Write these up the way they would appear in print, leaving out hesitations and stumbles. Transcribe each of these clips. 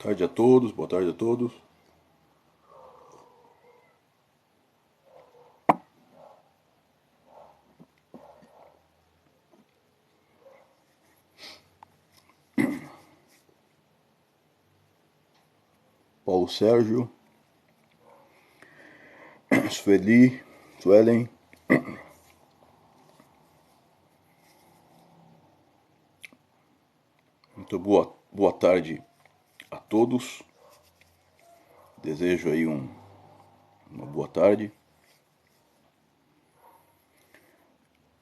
Tarde a todos, boa tarde a todos. Paulo Sérgio, Sueli, Suelen. Muito boa tarde a todos. Desejo aí uma boa tarde.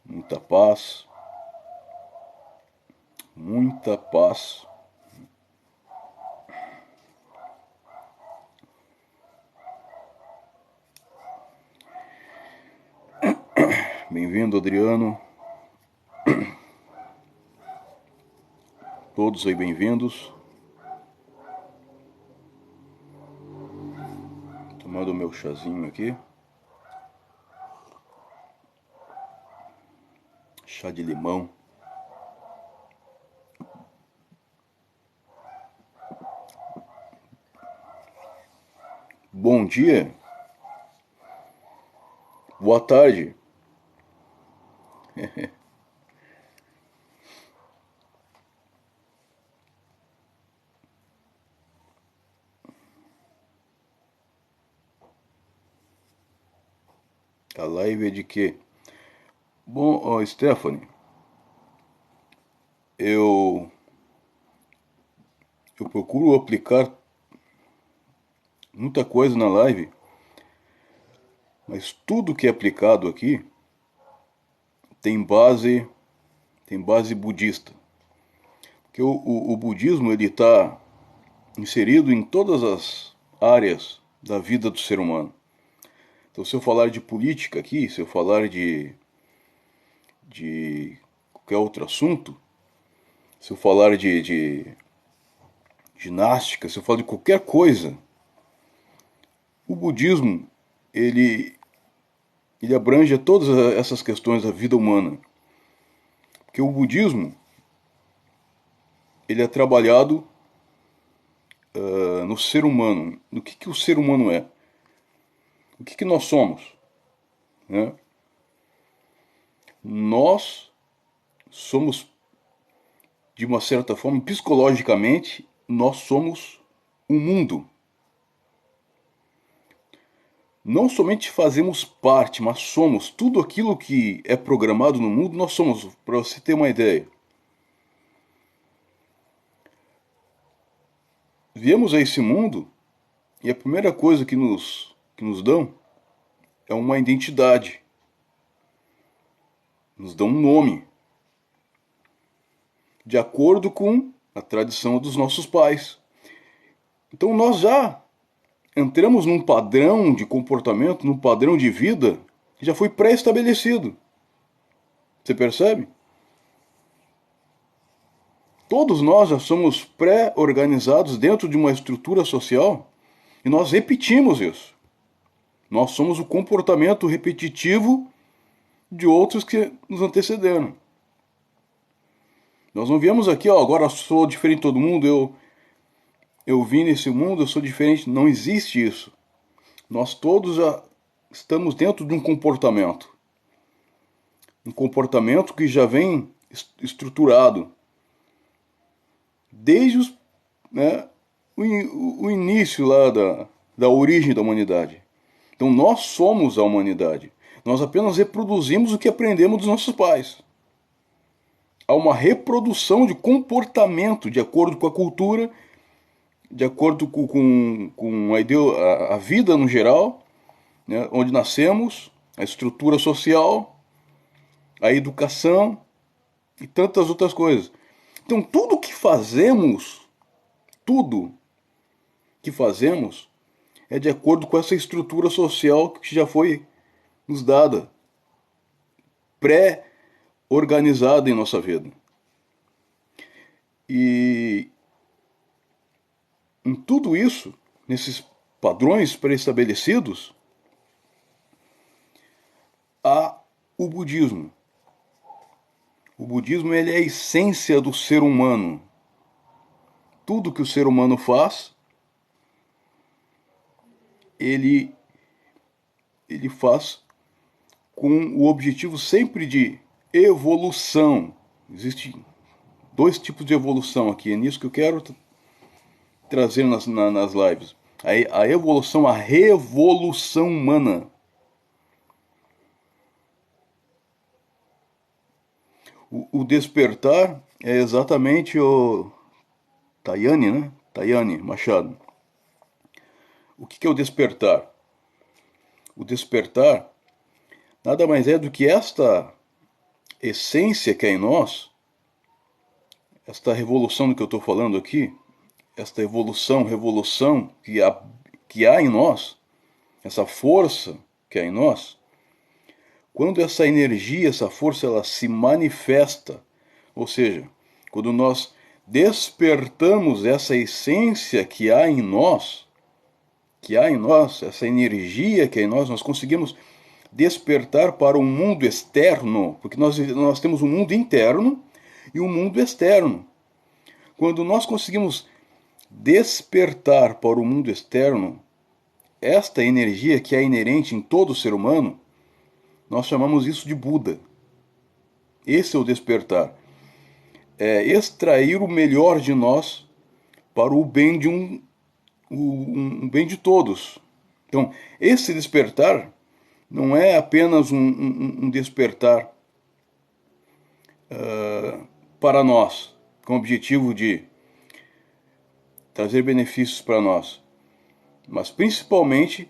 Muita paz. Muita paz. Bem-vindo, Adriano. Todos aí bem-vindos. Tomando o meu chazinho aqui. Chá de limão. Bom dia. Boa tarde. A live é de quê? Bom, Stephanie, eu procuro aplicar muita coisa na live, mas tudo que é aplicado aqui tem base budista. Porque o budismo ele está inserido em todas as áreas da vida do ser humano. Então, se eu falar de política aqui, se eu falar de qualquer outro assunto, se eu falar de ginástica, se eu falar de qualquer coisa, o budismo ele, ele abrange todas essas questões da vida humana. Porque o budismo ele é trabalhado no ser humano. No que o ser humano é? O que nós somos? Né? Nós somos, de uma certa forma, psicologicamente, nós somos o mundo. Não somente fazemos parte, mas somos tudo aquilo que é programado no mundo, nós somos, para você ter uma ideia. Viemos a esse mundo e a primeira coisa que nos dão é uma identidade. Nos dão um nome. De acordo com a tradição dos nossos pais. Então nós já entramos num padrão de comportamento, num padrão de vida que já foi pré-estabelecido. Você percebe? Todos nós já somos pré-organizados dentro de uma estrutura social e nós repetimos isso. Nós somos o comportamento repetitivo de outros que nos antecederam. Nós não viemos aqui, ó, agora sou diferente de todo mundo, eu vim nesse mundo, eu sou diferente. Não existe isso. Nós todos já estamos dentro de um comportamento. Um comportamento que já vem estruturado. Desde o início lá da origem da humanidade. Então nós somos a humanidade. Nós apenas reproduzimos o que aprendemos dos nossos pais. Há uma reprodução de comportamento de acordo com a cultura, de acordo com a vida no geral, né, onde nascemos, a estrutura social, a educação e tantas outras coisas. Então tudo que fazemos é de acordo com essa estrutura social que já foi nos dada, pré-organizada em nossa vida. E em tudo isso, nesses padrões pré-estabelecidos, há o budismo. O budismo ele é a essência do ser humano. tudo que o ser humano faz, ele faz com o objetivo sempre de evolução. Existem dois tipos de evolução aqui, é nisso que eu quero trazer nas lives. A evolução, a revolução humana. O despertar é exatamente o Tayane, né? Tayane Machado. O que é o despertar? O despertar nada mais é do que esta essência que é em nós, esta revolução do que eu estou falando aqui, esta revolução que há em nós, essa força que há em nós, quando essa energia, essa força, ela se manifesta, ou seja, quando nós despertamos essa essência que há em nós, essa energia que há em nós conseguimos despertar para o mundo externo, porque nós temos um mundo interno e um mundo externo. Quando nós conseguimos despertar para o mundo externo esta energia que é inerente em todo ser humano, nós chamamos isso de Buda. Esse é o despertar. É extrair o melhor de nós para o bem de um bem de todos. Então, esse despertar não é apenas um despertar para nós, com o objetivo de trazer benefícios para nós, mas principalmente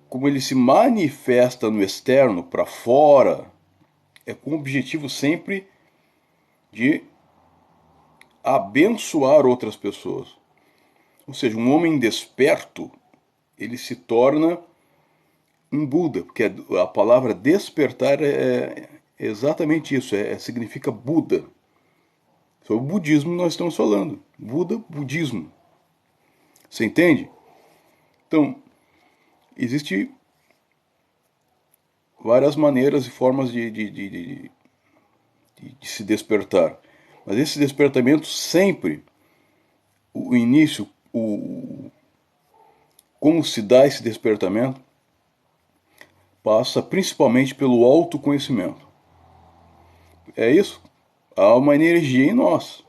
como ele se manifesta no externo, para fora, é com o objetivo sempre de abençoar outras pessoas. Ou seja, um homem desperto, ele se torna um Buda, porque a palavra despertar é exatamente isso, significa Buda. Sobre o budismo nós estamos falando. Buda, budismo. Você entende? Então, existem várias maneiras e formas de se despertar. Mas esse despertamento sempre, o início, como se dá esse despertamento, passa principalmente pelo autoconhecimento. É isso? Há uma energia em nós.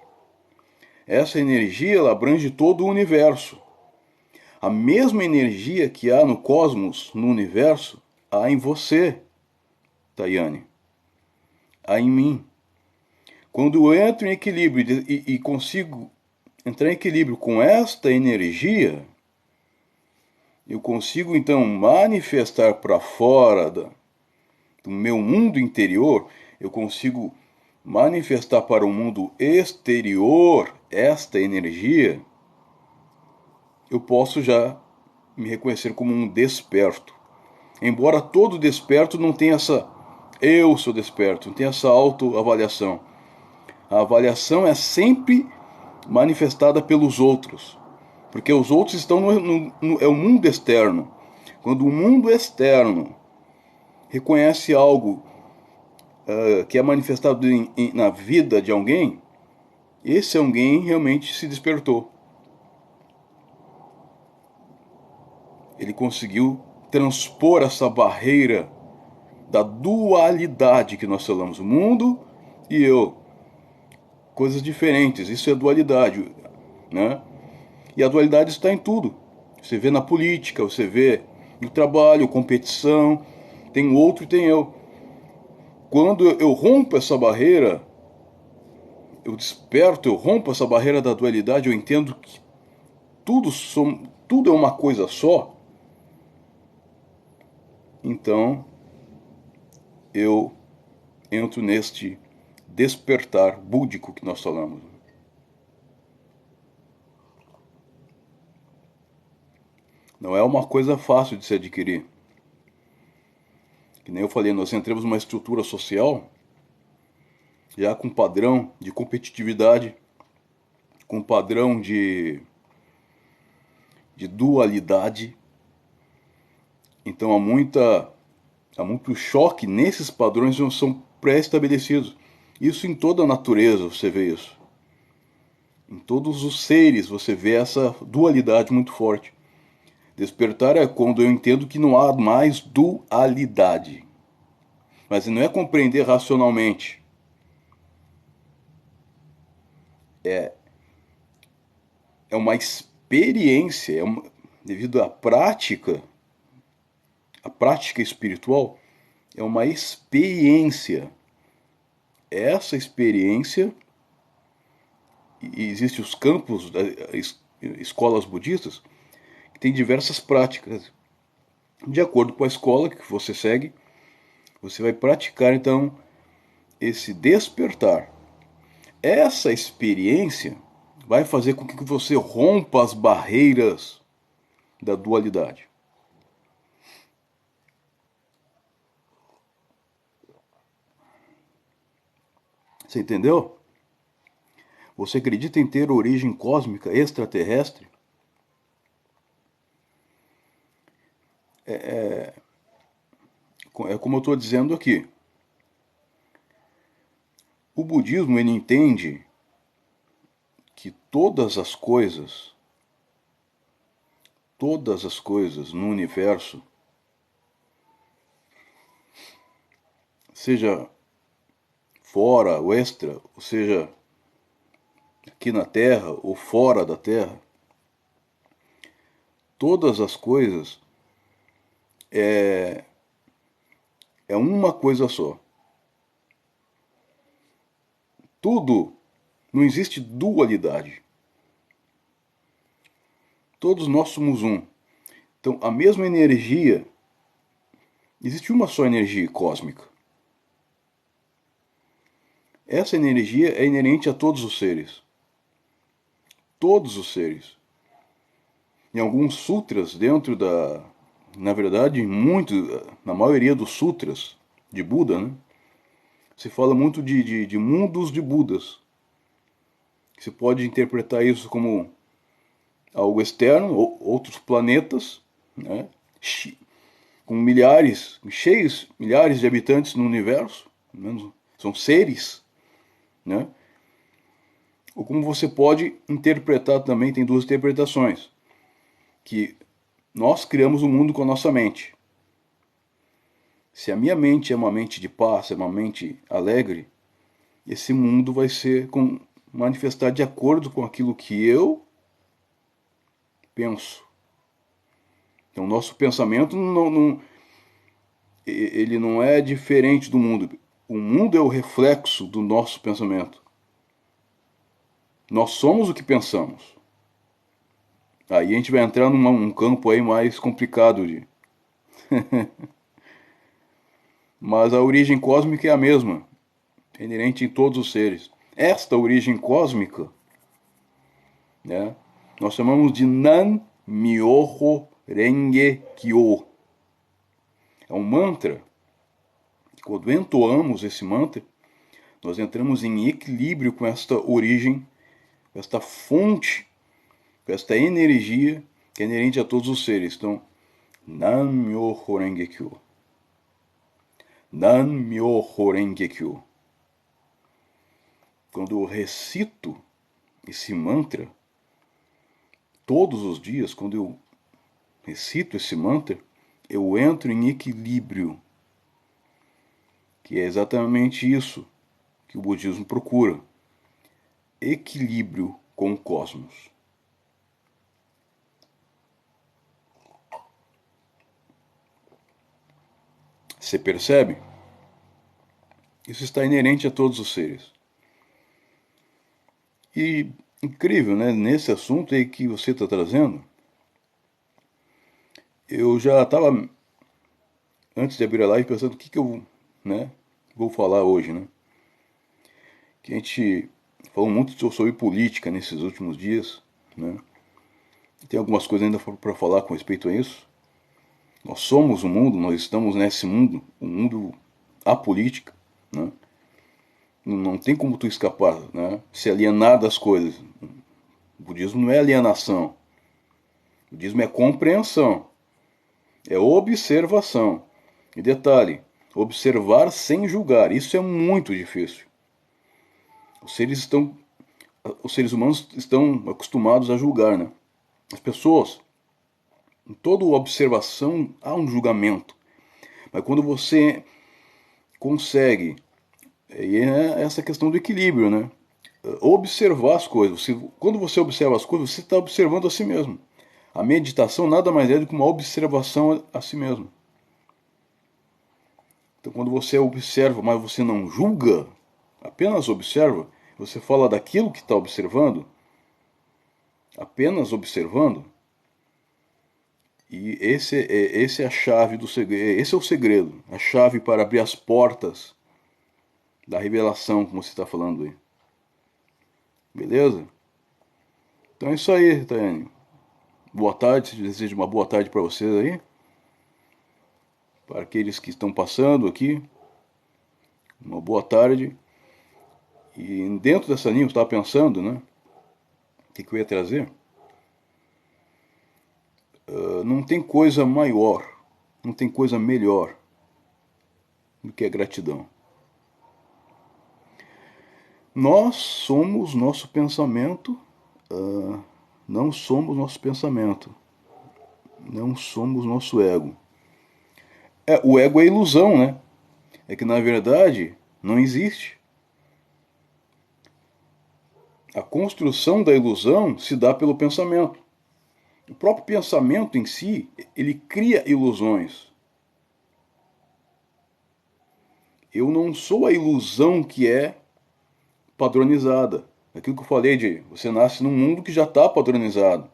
Essa energia ela abrange todo o universo. A mesma energia que há no cosmos, no universo, há em você, Tayane. Há em mim. Quando eu entro em equilíbrio e consigo entrar em equilíbrio com esta energia, eu consigo então manifestar para fora do meu mundo interior, eu consigo manifestar para o mundo exterior esta energia, eu posso já me reconhecer como um desperto. Embora todo desperto não tenha essa eu sou desperto, não tenha essa autoavaliação. A avaliação é sempre manifestada pelos outros, porque os outros estão é o mundo externo. Quando o mundo externo reconhece algo que é manifestado na vida de alguém, esse alguém realmente se despertou. Ele conseguiu transpor essa barreira da dualidade que nós falamos, o mundo e eu. Coisas diferentes, isso é dualidade, né? E a dualidade está em tudo. Você vê na política, você vê no trabalho, competição, tem o outro e tem eu. Quando eu rompo essa barreira, eu desperto, eu rompo essa barreira da dualidade, eu entendo que tudo é uma coisa só. Então, eu entro neste despertar búdico que nós falamos. Não é uma coisa fácil de se adquirir. Que nem eu falei, nós entramos numa estrutura social já com padrão de competitividade, com padrão de dualidade. Então há muito choque nesses padrões que não são pré-estabelecidos. Isso em toda a natureza você vê isso. Em todos os seres você vê essa dualidade muito forte. Despertar é quando eu entendo que não há mais dualidade. Mas não é compreender racionalmente. É uma experiência, devido à prática, a prática espiritual é uma experiência. Essa experiência, e existem os campos, escolas budistas, que tem diversas práticas. De acordo com a escola que você segue, você vai praticar então esse despertar. Essa experiência vai fazer com que você rompa as barreiras da dualidade. Você entendeu? Você acredita em ter origem cósmica extraterrestre? É como eu estou dizendo aqui. O budismo ele entende que todas as coisas no universo, seja fora ou extra, ou seja, aqui na Terra ou fora da Terra, todas as coisas é uma coisa só. Tudo, não existe dualidade. Todos nós somos um. Então, a mesma energia, existe uma só energia cósmica. Essa energia é inerente a todos os seres. Todos os seres. Em alguns sutras, na verdade, na maioria dos sutras de Buda, né, se fala muito de mundos de Budas. Você pode interpretar isso como algo externo, outros planetas, né, com milhares de habitantes no universo, são seres, né? Ou como você pode interpretar também, tem duas interpretações, que nós criamos o mundo com a nossa mente. Se a minha mente é uma mente de paz, é uma mente alegre, esse mundo vai ser manifestar de acordo com aquilo que eu penso. Então, nosso pensamento ele não é diferente do mundo. O mundo é o reflexo do nosso pensamento. Nós somos o que pensamos. Aí a gente vai entrar num campo aí mais complicado de. Mas a origem cósmica é a mesma, é inerente em todos os seres. Esta origem cósmica, né, nós chamamos de Nan Myoho Renge Kyo. É um mantra. Quando entoamos esse mantra, nós entramos em equilíbrio com esta origem, com esta fonte, com esta energia que é inerente a todos os seres. Então, Nan Myoho Renge Kyo. Nan Myoho Renge Kyo. Quando eu recito esse mantra, todos os dias, quando eu recito esse mantra, eu entro em equilíbrio, que é exatamente isso que o budismo procura: equilíbrio com o cosmos. Você percebe? Isso está inerente a todos os seres. E incrível, né? Nesse assunto aí que você está trazendo, eu já estava, antes de abrir a live, pensando o que eu, né, vou falar hoje, né? Que a gente falou muito sobre política nesses últimos dias, né? Tem algumas coisas ainda para falar com respeito a isso. Nós somos o mundo, nós estamos nesse mundo, um mundo apolítica, né? Não tem como tu escapar, né? Se alienar das coisas. O budismo não é alienação. O budismo é compreensão, é observação. E detalhe, observar sem julgar. Isso é muito difícil. Os seres estão os seres humanos estão acostumados a julgar, né? As pessoas, em toda observação há um julgamento. Mas quando você consegue, e é essa questão do equilíbrio, né? Observar as coisas. Quando você observa as coisas, você está observando a si mesmo. A meditação nada mais é do que uma observação a si mesmo. Então, quando você observa, mas você não julga, apenas observa, você fala daquilo que está observando, apenas observando, e esse é a chave do segredo, esse é o segredo, a chave para abrir as portas da revelação, como você está falando aí. Beleza? Então é isso aí, Tayane. Boa tarde, desejo uma boa tarde para vocês aí. Para aqueles que estão passando aqui, uma boa tarde. E dentro dessa linha eu estava pensando, né? O que eu ia trazer? Não tem coisa maior, não tem coisa melhor do que a gratidão. Nós somos nosso pensamento, não somos nosso pensamento, não somos nosso ego. O ego é ilusão, né? É que na verdade não existe. A construção da ilusão se dá pelo pensamento. O próprio pensamento em si, ele cria ilusões. Eu não sou a ilusão que é padronizada. Aquilo que eu falei de você nasce num mundo que já está padronizado.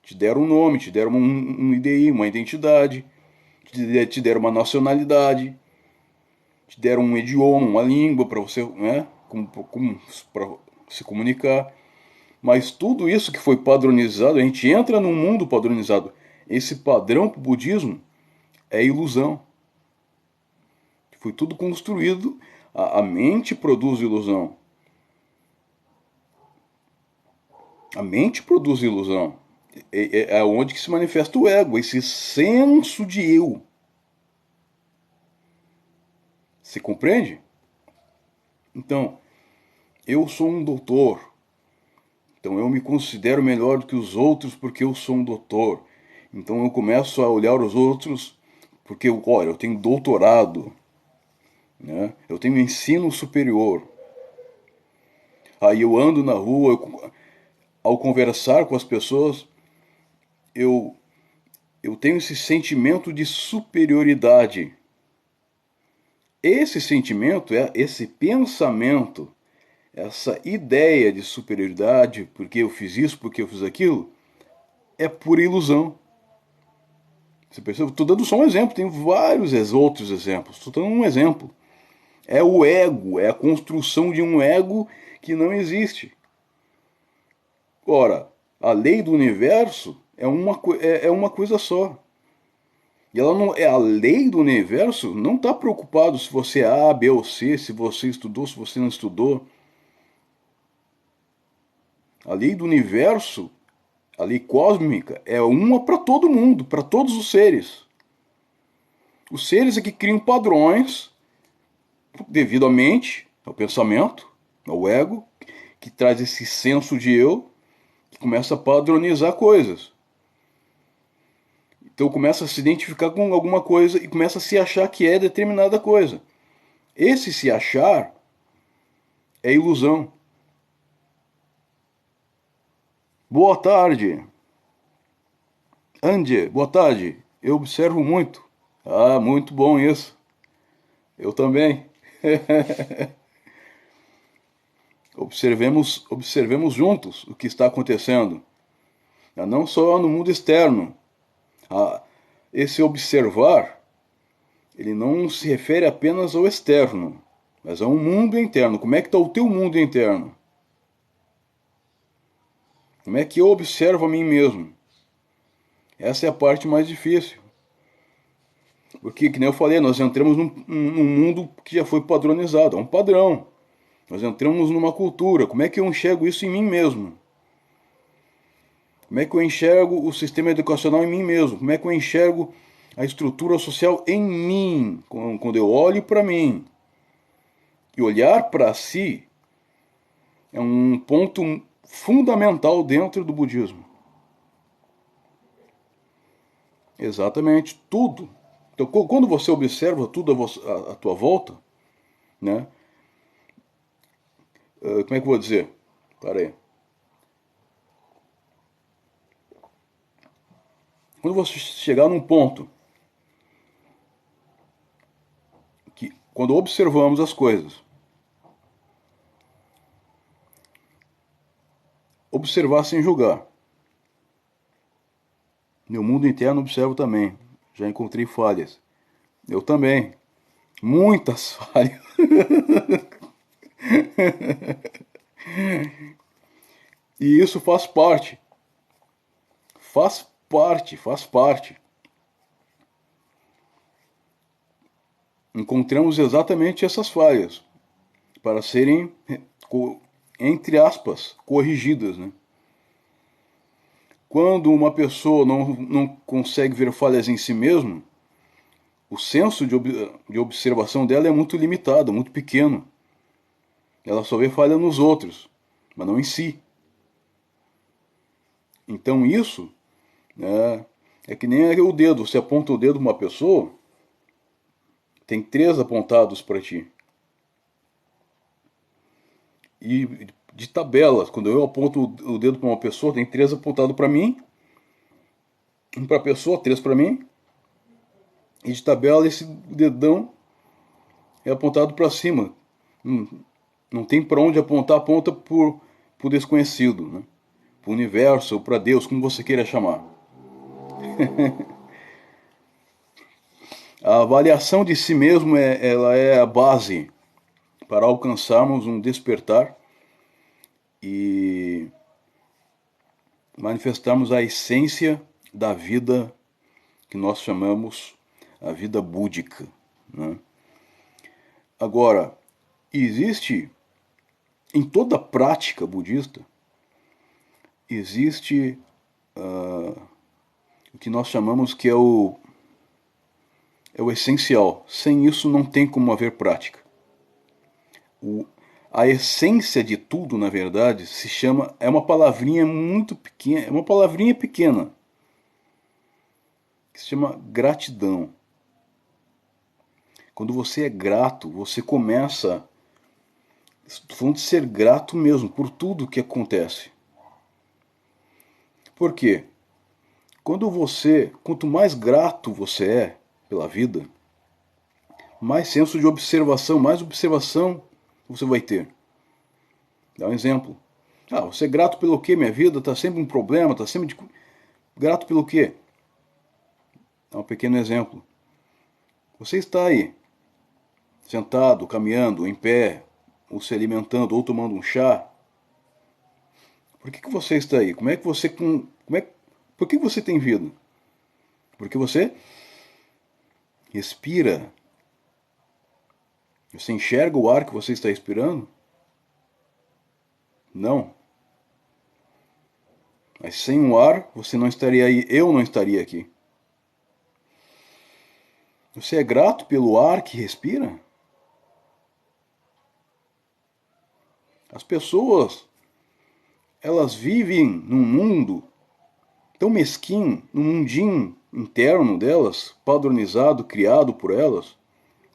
Te deram um nome, te deram um IDI, uma identidade, te deram uma nacionalidade, te deram um idioma, uma língua para você, né, para se comunicar. Mas tudo isso que foi padronizado, a gente entra num mundo padronizado. Esse padrão para o budismo é ilusão. Foi tudo construído, a mente produz ilusão. A mente produz ilusão. É onde que se manifesta o ego, esse senso de eu. Você compreende? Então, eu sou um doutor. Então eu me considero melhor do que os outros porque eu sou um doutor. Então eu começo a olhar os outros porque, olha, eu tenho doutorado, né? Eu tenho ensino superior. Aí eu ando na rua, ao conversar com as pessoas, eu, eu tenho esse sentimento de superioridade. Esse sentimento, esse pensamento, essa ideia de superioridade, porque eu fiz isso, porque eu fiz aquilo, é pura ilusão. Você percebe? Estou dando só um exemplo, tem vários outros exemplos. Estou dando um exemplo. É o ego, é a construção de um ego que não existe. Ora, a lei do universo é uma coisa só. E ela não é a lei do universo, não está preocupado se você é A, B ou C, se você estudou, se você não estudou. A lei do universo, a lei cósmica, é uma para todo mundo, para todos os seres. Os seres é que criam padrões devido à mente, ao pensamento, ao ego, que traz esse senso de eu, que começa a padronizar coisas. Então começa a se identificar com alguma coisa e começa a se achar que é determinada coisa. Esse se achar é ilusão. Boa tarde. Andy, boa tarde. Eu observo muito. Ah, muito bom isso. Eu também. Observemos juntos o que está acontecendo. Não só no mundo externo. Esse observar, ele não se refere apenas ao externo, mas a um mundo interno. Como é que está o teu mundo interno? Como é que eu observo a mim mesmo? Essa é a parte mais difícil. Porque, que nem eu falei, nós entramos num mundo que já foi padronizado, é um padrão. Nós entramos numa cultura. Como é que eu enxergo isso em mim mesmo? Como é que eu enxergo o sistema educacional em mim mesmo? Como é que eu enxergo a estrutura social em mim? Quando eu olho para mim. E olhar para si É um ponto fundamental dentro do budismo. Exatamente, tudo. Então, quando você observa tudo à tua volta, né? Como é que eu vou dizer? Para aí. Quando você chegar num ponto que, quando observamos as coisas, observar sem julgar. Meu mundo interno observo também. Já encontrei falhas. Eu também. Muitas falhas. E isso faz parte. Faz parte, faz parte. Encontramos exatamente essas falhas para serem, entre aspas, corrigidas, né? Quando uma pessoa não consegue ver falhas em si mesmo, o senso de observação dela é muito limitado, muito pequeno. Ela só vê falha nos outros, mas não em si. Então isso, né, é que nem o dedo. Você aponta o dedo para uma pessoa, tem três apontados para ti. E de tabelas, quando eu aponto o dedo para uma pessoa, tem três apontados para mim, um para a pessoa, três para mim. E de tabela esse dedão é apontado para cima. Não tem para onde apontar, aponta por desconhecido, né? Para o universo, ou para Deus, como você queira chamar. A avaliação de si mesmo ela é a base para alcançarmos um despertar e manifestarmos a essência da vida que nós chamamos a vida búdica, né? Agora, existe em toda prática budista, existe o que nós chamamos que é o essencial. Sem isso não tem como haver prática. A essência de tudo, na verdade, se chama, é uma palavrinha muito pequena, é uma palavrinha pequena, que se chama gratidão. Quando você é grato, você começa, estou falando de ser grato mesmo por tudo que acontece. Por quê? Quanto mais grato você é pela vida, mais senso de observação, mais observação você vai ter. Dá um exemplo. Ah, você é grato pelo quê? Minha vida está sempre um problema, está sempre grato pelo quê? Dá um pequeno exemplo. Você está aí, sentado, caminhando, em pé, ou se alimentando, ou tomando um chá. Por que você está aí? Por que você tem vida? Porque você respira. Você enxerga o ar que você está respirando? Não. Mas sem o ar, você não estaria aí, eu não estaria aqui. Você é grato pelo ar que respira? As pessoas, elas vivem num mundo tão mesquinho, num mundinho interno delas, padronizado, criado por elas,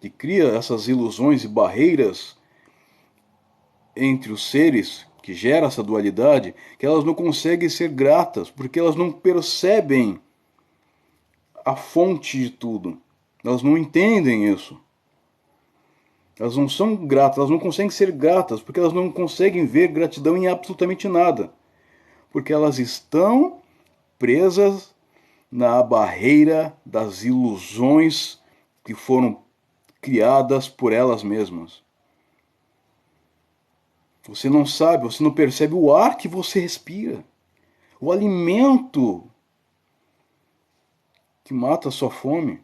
que cria essas ilusões e barreiras entre os seres, que gera essa dualidade, que elas não conseguem ser gratas, porque elas não percebem a fonte de tudo. Elas não entendem isso. Elas não são gratas, elas não conseguem ser gratas, porque elas não conseguem ver gratidão em absolutamente nada. Porque elas estão presas na barreira das ilusões que foram criadas por elas mesmas. Você não sabe, você não percebe o ar que você respira, o alimento que mata a sua fome.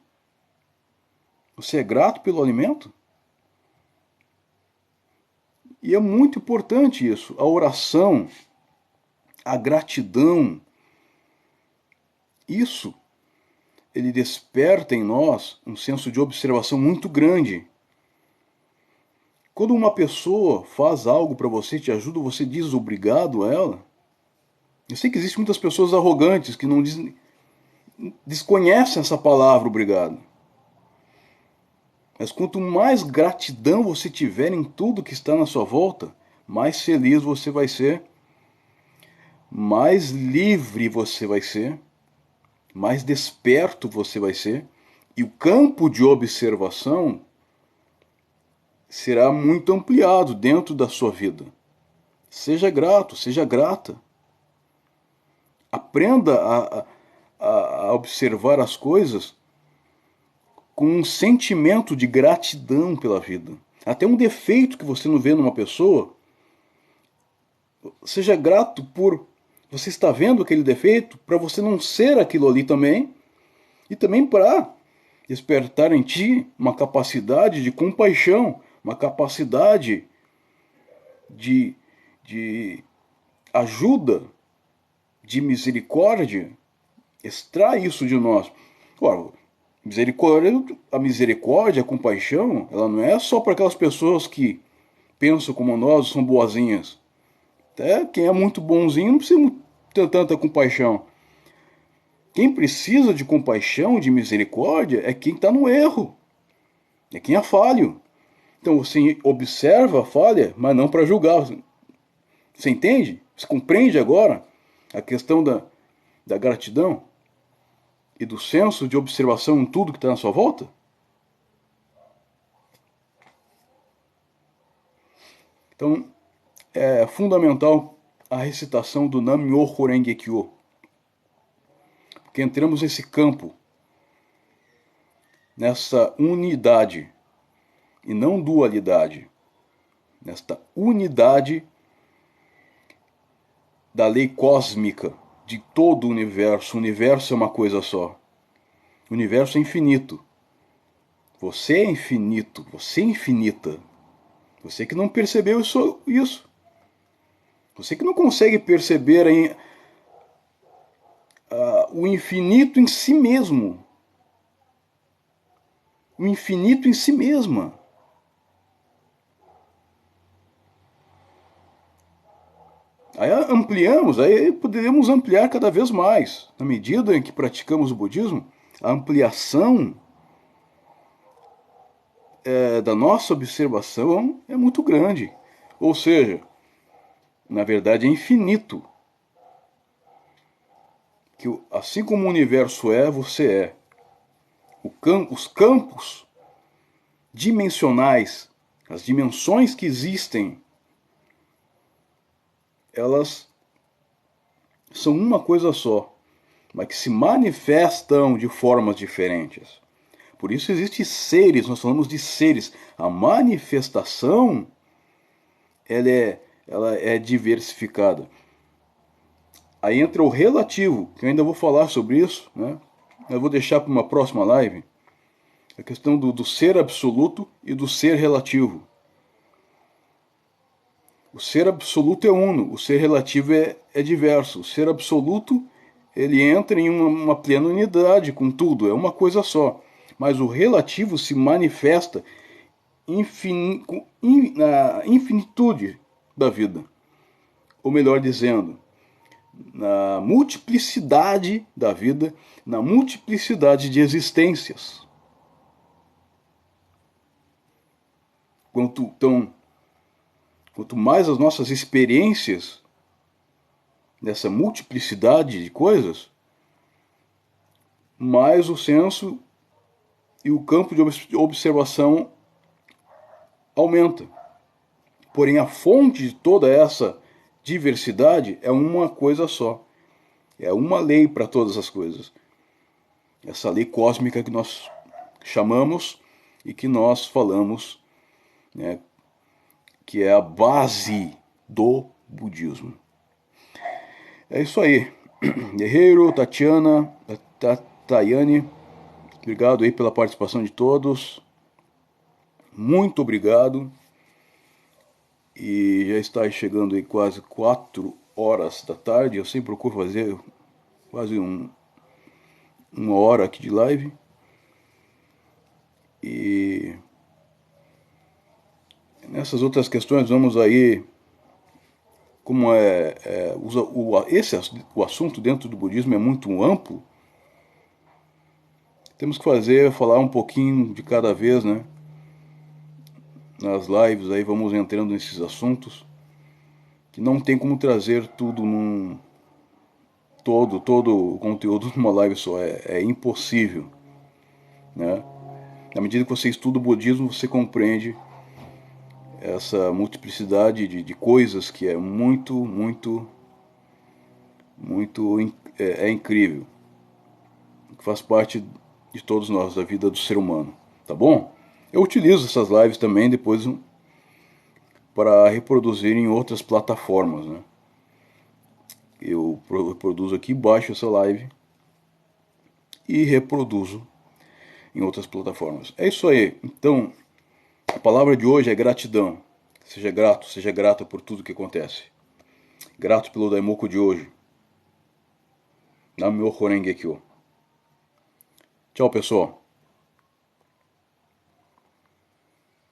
Você é grato pelo alimento? E é muito importante isso, a oração, a gratidão. Isso, ele desperta em nós um senso de observação muito grande. Quando uma pessoa faz algo para você, te ajuda, você diz obrigado a ela. Eu sei que existem muitas pessoas arrogantes que não dizem, desconhecem essa palavra obrigado. Mas quanto mais gratidão você tiver em tudo que está na sua volta, mais feliz você vai ser, mais livre você vai ser, mais desperto você vai ser, e o campo de observação será muito ampliado dentro da sua vida. Seja grato, seja grata. Aprenda a observar as coisas com um sentimento de gratidão pela vida. Até um defeito que você não vê numa pessoa, seja grato por você estar vendo aquele defeito, para você não ser aquilo ali também, e também para despertar em ti uma capacidade de compaixão, uma capacidade de ajuda, de misericórdia. Extrai isso de nós. Ora, a misericórdia, a compaixão, ela não é só para aquelas pessoas que pensam como nós, são boazinhas. Até quem é muito bonzinho não precisa ter tanta compaixão. Quem precisa de compaixão, de misericórdia, é quem está no erro. É quem é falho. Então você observa a falha, mas não para julgar. Você entende? Você compreende agora a questão da gratidão e do senso de observação em tudo que está na sua volta? Então, é fundamental a recitação do Nam-myoho Renge-kyo, porque entramos nesse campo, nessa unidade e não dualidade, nesta unidade da lei cósmica de todo o universo. O universo é uma coisa só. O universo é infinito. Você é infinito, você é infinita. Você que não percebeu isso. Você que não consegue perceber o infinito em si mesmo. O infinito em si mesma. Aí ampliamos, aí poderíamos ampliar cada vez mais. Na medida em que praticamos o budismo, a ampliação da nossa observação é muito grande. Ou seja, na verdade é infinito. Que assim como o universo é, você é. Os campos dimensionais, as dimensões que existem, elas são uma coisa só, mas que se manifestam de formas diferentes. Por isso existem seres, nós falamos de seres. A manifestação ela é diversificada. Aí entra o relativo, que eu ainda vou falar sobre isso, né? Eu vou deixar para uma próxima live. A questão do ser absoluto e do ser relativo. O ser absoluto é uno, o ser relativo é diverso. O ser absoluto, ele entra em uma plena unidade com tudo, é uma coisa só. Mas o relativo se manifesta na infinitude da vida. Ou melhor dizendo, na multiplicidade da vida, na multiplicidade de existências. Quanto mais as nossas experiências dessa multiplicidade de coisas, mais o senso e o campo de observação aumenta. Porém, a fonte de toda essa diversidade é uma coisa só. É uma lei para todas as coisas. Essa lei cósmica que nós chamamos e que nós falamos, né, que é a base do budismo. É isso aí. Guerreiro, Tatiana, Tayane, obrigado aí pela participação de todos. Muito obrigado. E já está chegando aí quase 4 horas da tarde. Eu sempre procuro fazer quase uma hora aqui de live. E essas outras questões, vamos aí, como o assunto dentro do budismo é muito amplo, temos que falar um pouquinho de cada vez, né? Nas lives aí vamos entrando nesses assuntos, que não tem como trazer tudo todo o conteúdo numa live só, é impossível, né? Na medida que você estuda o budismo, você compreende essa multiplicidade de coisas que é muito incrível, que faz parte de todos nós, da vida do ser humano, tá bom? Eu utilizo essas lives também depois para reproduzir em outras plataformas, né? Eu produzo aqui, baixo essa live e reproduzo em outras plataformas. É isso aí. Então, a palavra de hoje é gratidão. Seja grato, seja grata por tudo que acontece. Grato pelo Daimoku de hoje. Namyo Horenge Kyo. Tchau, pessoal.